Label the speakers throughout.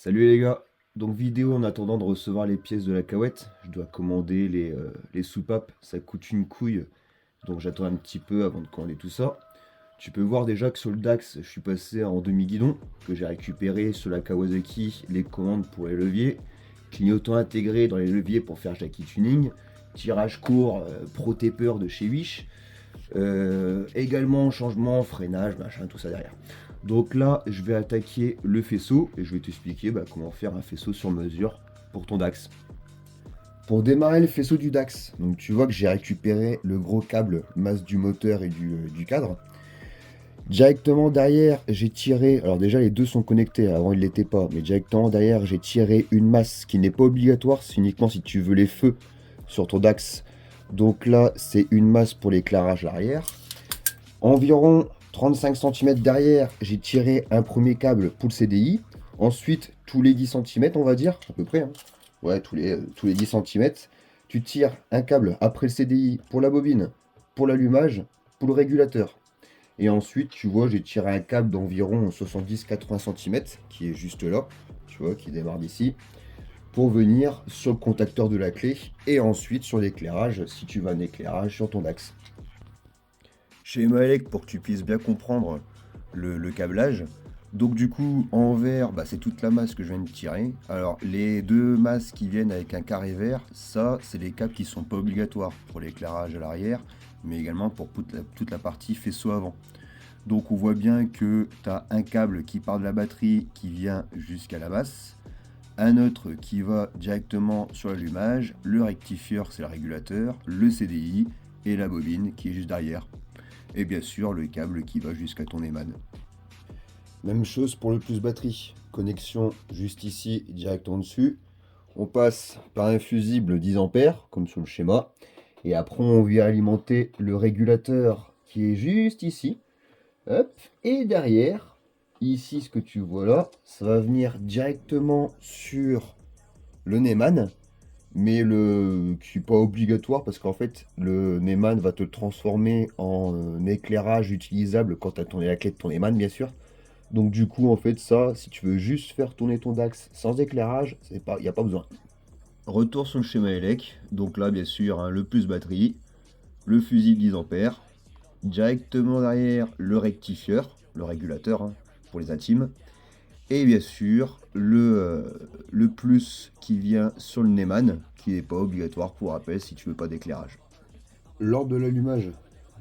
Speaker 1: Salut les gars, donc vidéo en attendant de recevoir les pièces de la Cahouette, je dois commander les soupapes, ça coûte une couille, donc j'attends un petit peu avant de commander tout ça. Tu peux voir déjà que sur le Dax, je suis passé en demi-guidon, que j'ai récupéré sur la Kawasaki les commandes pour les leviers, clignotant intégré dans les leviers pour faire Jackie Tuning, tirage court Pro Taper de chez Wish, également changement, freinage, machin, tout ça derrière. Donc là, je vais attaquer le faisceau et je vais t'expliquer comment faire un faisceau sur mesure pour ton DAX. Pour démarrer le faisceau du DAX, donc tu vois que j'ai récupéré le gros câble masse du moteur et du cadre. Directement derrière, j'ai tiré, alors déjà les deux sont connectés, avant ils ne l'étaient pas, mais directement derrière, j'ai tiré une masse qui n'est pas obligatoire, c'est uniquement si tu veux les feux sur ton DAX. Donc là, c'est une masse pour l'éclairage arrière. Environ 35 cm derrière, j'ai tiré un premier câble pour le CDI. Ensuite, tous les 10 cm, on va dire, à peu près, hein. Ouais, tous les 10 cm, tu tires un câble après le CDI pour la bobine, pour l'allumage, pour le régulateur. Et ensuite, tu vois, j'ai tiré un câble d'environ 70-80 cm, qui est juste là, tu vois, qui démarre d'ici, pour venir sur le contacteur de la clé, et ensuite sur l'éclairage, si tu veux un éclairage sur ton axe. Chez Maelec, pour que tu puisses bien comprendre le câblage, donc du coup, en vert, c'est toute la masse que je viens de tirer. Alors, les deux masses qui viennent avec un carré vert, ça, c'est les câbles qui sont pas obligatoires pour l'éclairage à l'arrière, mais également pour toute la partie faisceau avant. Donc on voit bien que tu as un câble qui part de la batterie qui vient jusqu'à la masse, un autre qui va directement sur l'allumage, le rectifieur c'est le régulateur, le CDI et la bobine qui est juste derrière. Et bien sûr le câble qui va jusqu'à ton EMAN. Même chose pour le plus batterie. Connexion juste ici, direct en dessus. On passe par un fusible 10 ampères, comme sur le schéma. Et après on vient alimenter le régulateur qui est juste ici. Hop. Et derrière, ici, ce que tu vois là, ça va venir directement sur le Neyman, mais qui n'est pas obligatoire parce qu'en fait, le Neyman va te transformer en éclairage utilisable quand tu as tourné la clé de ton Neyman, bien sûr. Donc du coup, en fait, ça, si tu veux juste faire tourner ton DAX sans éclairage, il n'y a pas besoin. Retour sur le schéma ELEC. Donc là, bien sûr, hein, le plus batterie, le fusible 10 ampères. Directement derrière, le rectifieur, le régulateur hein, pour les intimes. Et bien sûr, le plus qui vient sur le Neyman, qui n'est pas obligatoire pour rappel si tu veux pas d'éclairage. Lors de l'allumage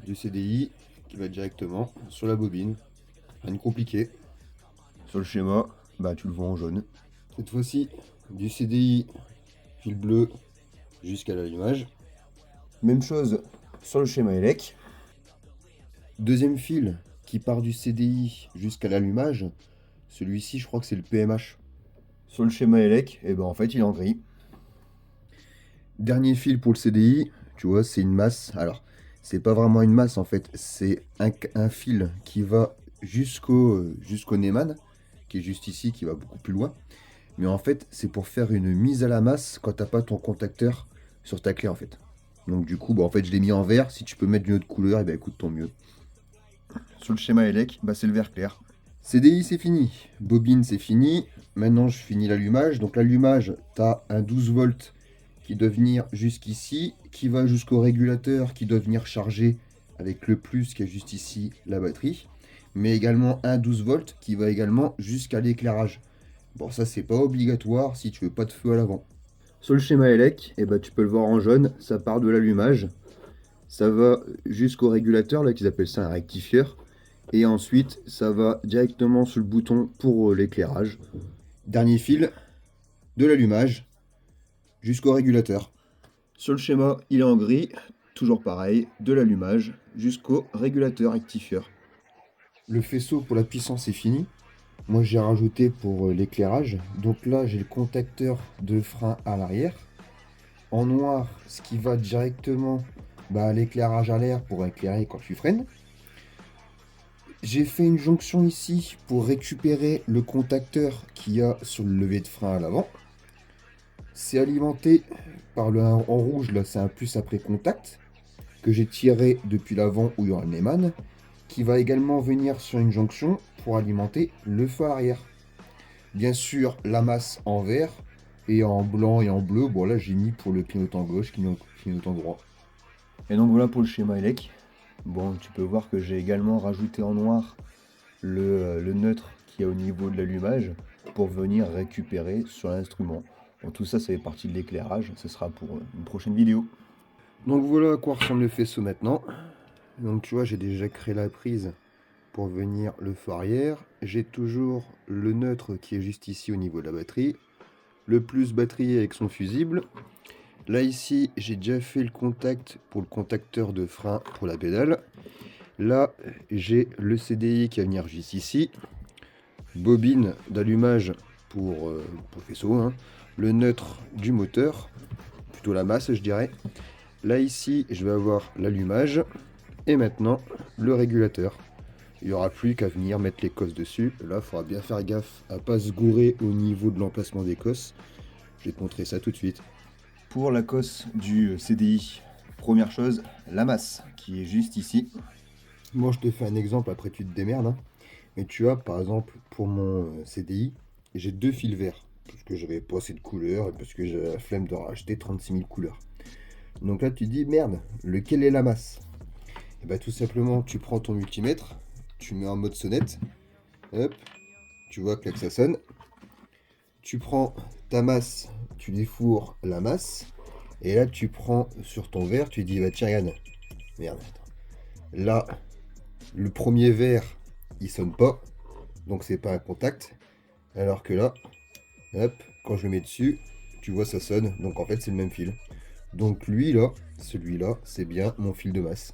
Speaker 1: du CDI, qui va directement sur la bobine, rien de compliqué. Sur le schéma, tu le vois en jaune. Cette fois-ci, du CDI, fil bleu, jusqu'à l'allumage. Même chose sur le schéma ELEC. Deuxième fil qui part du CDI jusqu'à l'allumage, celui-ci je crois que c'est le PMH. Sur le schéma ELEC, en fait il est en gris. Dernier fil pour le CDI, tu vois, c'est une masse. Alors, c'est pas vraiment une masse en fait, c'est un fil qui va jusqu'au Neyman, qui est juste ici, qui va beaucoup plus loin. Mais en fait, c'est pour faire une mise à la masse quand t'as pas ton contacteur sur ta clé en fait. Donc du coup, en fait, je l'ai mis en vert. Si tu peux mettre d'une autre couleur, et écoute, tant mieux. Sur le schéma ELEC, c'est le vert clair. CDI, c'est fini. Bobine, c'est fini. Maintenant, je finis l'allumage. Donc l'allumage, tu as un 12 volts qui doit venir jusqu'ici, qui va jusqu'au régulateur, qui doit venir charger avec le plus qui est juste ici la batterie. Mais également un 12 volts qui va également jusqu'à l'éclairage. Bon, ça, c'est pas obligatoire si tu veux pas de feu à l'avant. Sur le schéma ELEC, tu peux le voir en jaune, ça part de l'allumage. Ça va jusqu'au régulateur, là, qu'ils appellent ça un rectifieur. Et ensuite, ça va directement sur le bouton pour l'éclairage. Dernier fil de l'allumage jusqu'au régulateur. Sur le schéma, il est en gris, toujours pareil, de l'allumage jusqu'au régulateur rectifieur. Le faisceau pour la puissance est fini. Moi, j'ai rajouté pour l'éclairage. Donc là, j'ai le contacteur de frein à l'arrière. En noir, ce qui va directement à l'éclairage à l'air pour éclairer quand tu freines. J'ai fait une jonction ici pour récupérer le contacteur qu'il y a sur le levier de frein à l'avant. C'est alimenté par le en rouge, là c'est un plus après contact, que j'ai tiré depuis l'avant où il y aura le Neyman, qui va également venir sur une jonction pour alimenter le feu arrière. Bien sûr, la masse en vert et en blanc et en bleu. Bon, là, j'ai mis pour le clignotant gauche, clignotant droit. Et donc voilà pour le schéma ELEC. Bon, tu peux voir que j'ai également rajouté en noir le neutre qui est au niveau de l'allumage pour venir récupérer sur l'instrument. Bon, tout ça, ça fait partie de l'éclairage. Ce sera pour une prochaine vidéo. Donc voilà à quoi ressemble le faisceau maintenant. Donc tu vois, j'ai déjà créé la prise pour venir le feu arrière. J'ai toujours le neutre qui est juste ici au niveau de la batterie. Le plus batterie avec son fusible. Là ici, j'ai déjà fait le contact pour le contacteur de frein pour la pédale. Là, j'ai le CDI qui va venir juste ici. Bobine d'allumage pour le faisceau. Hein. Le neutre du moteur. Plutôt la masse, je dirais. Là ici, je vais avoir l'allumage. Et maintenant, le régulateur. Il n'y aura plus qu'à venir mettre les cosses dessus. Là, il faudra bien faire gaffe à ne pas se gourer au niveau de l'emplacement des cosses. Je vais te montrer ça tout de suite. Pour la cosse du CDI, première chose, la masse qui est juste ici. Moi, je te fais un exemple, après tu te démerdes. Hein. Mais tu vois, par exemple, pour mon CDI, j'ai 2 fils verts. Parce que j'avais pas assez de couleurs et parce que j'avais la flemme de racheter 36 000 couleurs. Donc là, tu te dis, merde, lequel est la masse? Et bah tout simplement, tu prends ton multimètre, tu mets en mode sonnette, hop, tu vois que là que ça sonne. Tu prends ta masse, tu défourres la masse, et là tu prends sur ton verre, tu dis bah tiens regarde, merde, là le premier verre il sonne pas, donc c'est pas un contact, alors que là, hop, quand je le mets dessus, tu vois ça sonne, donc en fait c'est le même fil. Donc lui là, celui-là, c'est bien mon fil de masse.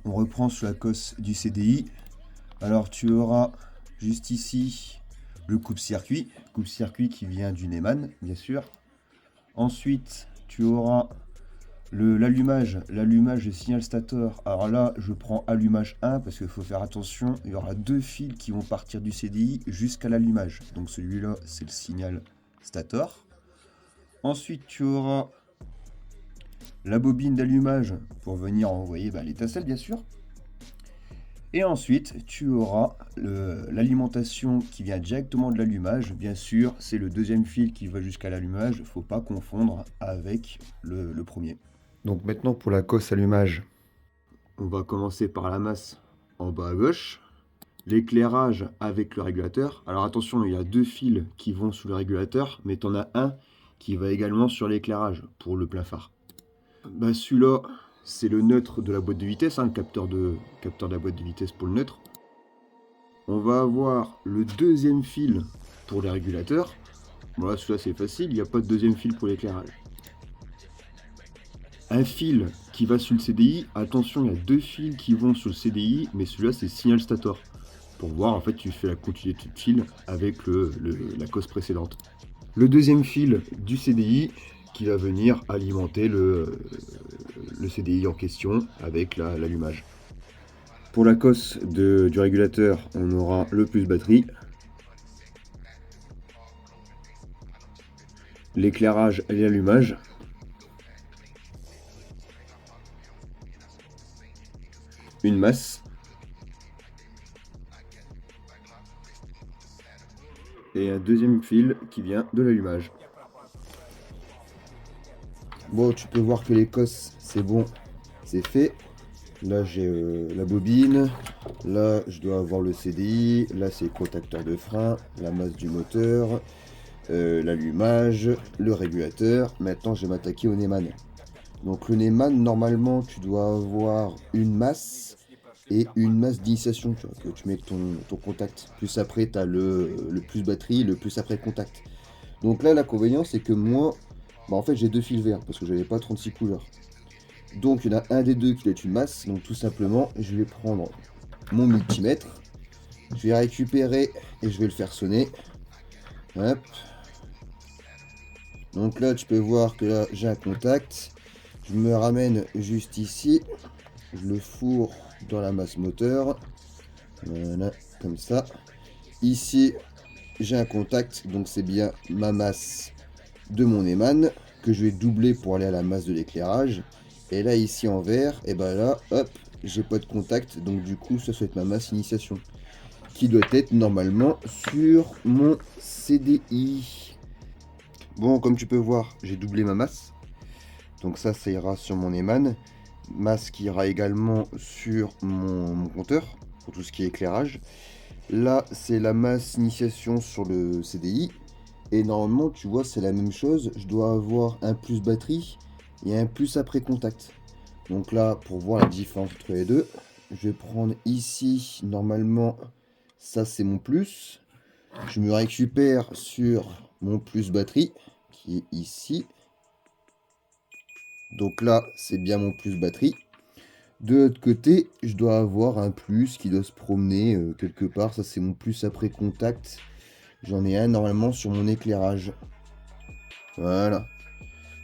Speaker 1: On reprend sur la cosse du CDI. Alors tu auras juste ici le coupe-circuit qui vient du Neumann, bien sûr. Ensuite, tu auras l'allumage du signal stator. Alors là, je prends allumage 1 parce qu'il faut faire attention, il y aura 2 fils qui vont partir du CDI jusqu'à l'allumage. Donc celui-là, c'est le signal stator. Ensuite, tu auras la bobine d'allumage pour venir envoyer l'étincelle, bien sûr. Et ensuite, tu auras l'alimentation qui vient directement de l'allumage. Bien sûr, c'est le deuxième fil qui va jusqu'à l'allumage. Il ne faut pas confondre avec le premier. Donc maintenant, pour la cosse allumage, on va commencer par la masse en bas à gauche. L'éclairage avec le régulateur. Alors attention, il y a 2 fils qui vont sous le régulateur, mais tu en as un qui va également sur l'éclairage pour le plein phare. Celui-là, c'est le neutre de la boîte de vitesse, hein, le capteur de la boîte de vitesse pour le neutre. On va avoir le deuxième fil pour les régulateurs. Voilà, celui-là c'est facile, il n'y a pas de deuxième fil pour l'éclairage. Un fil qui va sur le CDI, attention, il y a 2 fils qui vont sur le CDI, mais celui-là c'est signal stator. Pour voir, en fait, tu fais la continuité de fil avec la cosse précédente. Le deuxième fil du CDI qui va venir alimenter le CDI en question avec l'allumage. Pour la cosse du régulateur, on aura le plus batterie, l'éclairage et l'allumage, une masse, et un deuxième fil qui vient de l'allumage. Bon, tu peux voir que les cosses, c'est bon, c'est fait. Là, j'ai la bobine. Là, je dois avoir le CDI. Là, c'est le contacteur de frein, la masse du moteur, l'allumage, le régulateur. Maintenant, je vais m'attaquer au Neumann. Donc, le Neumann, normalement, tu dois avoir une masse et une masse d'initiation, tu vois, que tu mets ton contact. Plus après, tu as le plus batterie, le plus après contact. Donc là, l'inconvénient, c'est que moi, en fait, j'ai 2 fils verts parce que j'avais pas 36 couleurs. Donc, il y en a un des deux qui doit être une masse. Donc, tout simplement, je vais prendre mon multimètre. Je vais récupérer et je vais le faire sonner. Hop. Donc là, tu peux voir que là, j'ai un contact. Je me ramène juste ici. Je le fourre dans la masse moteur. Voilà, comme ça. Ici, j'ai un contact. Donc, c'est bien ma masse de mon Neumann que je vais doubler pour aller à la masse de l'éclairage. Et là, ici en vert, et ben là, hop, j'ai pas de contact, donc du coup, ça va être ma masse initiation. qui doit être normalement sur mon CDI. Bon, comme tu peux voir, j'ai doublé ma masse. Donc ça ira sur mon Eman. Masse qui ira également sur mon compteur, pour tout ce qui est éclairage. Là, c'est la masse initiation sur le CDI. Et normalement, tu vois, c'est la même chose. Je dois avoir un plus batterie et un plus après contact. Donc là, pour voir la différence entre les deux, je vais prendre ici, normalement, ça c'est mon plus. Je me récupère sur mon plus batterie, qui est ici. Donc là, c'est bien mon plus batterie. De l'autre côté, je dois avoir un plus qui doit se promener quelque part. Ça, c'est mon plus après contact. J'en ai un normalement sur mon éclairage. Voilà.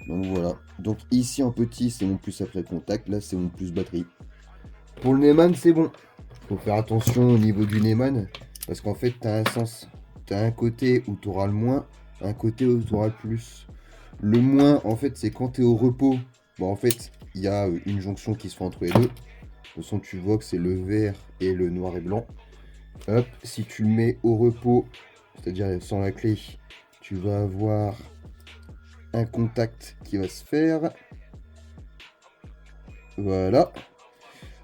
Speaker 1: Donc voilà. Donc ici en petit, c'est mon plus après contact. Là, c'est mon plus batterie. Pour le Neumann, c'est bon. Faut faire attention au niveau du Neumann. Parce qu'en fait, tu as un sens. Tu as un côté où tu auras le moins, un côté où tu auras le plus. Le moins, en fait, c'est quand tu es au repos. Bon, en fait, il y a une jonction qui se fait entre les deux. De toute façon, tu vois que c'est le vert et le noir et blanc. Hop, si tu le mets au repos, c'est-à-dire sans la clé, tu vas avoir un contact qui va se faire. Voilà.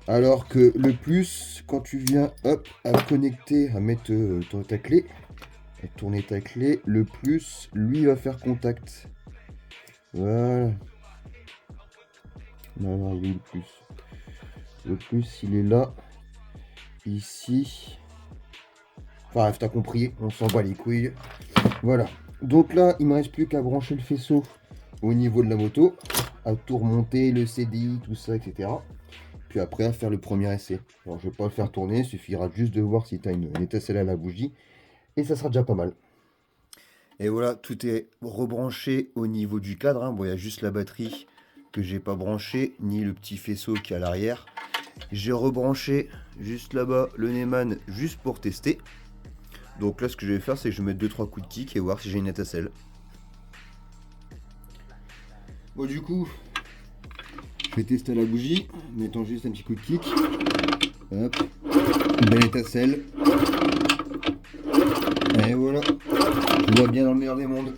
Speaker 1: Alors que le plus, quand tu viens hop, à connecter, à mettre ta clé, à tourner ta clé, le plus, lui, va faire contact. Voilà. Non, il est le plus. Le plus, il est là. Ici. Enfin, bref, t'as compris, on s'en bat les couilles. Voilà. Donc là, il me reste plus qu'à brancher le faisceau au niveau de la moto, à tout remonter, le CDI, tout ça, etc. Puis après, à faire le premier essai. Alors, je vais pas le faire tourner, il suffira juste de voir si tu as une étincelle à la bougie. Et ça sera déjà pas mal. Et voilà, tout est rebranché au niveau du cadre. Hein. Bon, il y a juste la batterie que j'ai pas branchée, ni le petit faisceau qui est à l'arrière. J'ai rebranché juste là-bas le Neumann juste pour tester. Donc là, ce que je vais faire, c'est que je vais mettre 2-3 coups de kick et voir si j'ai une étincelle. Bon, du coup, je vais tester à la bougie, mettant juste un petit coup de kick. Hop, une belle étincelle. Et voilà, je vois bien dans le meilleur des mondes.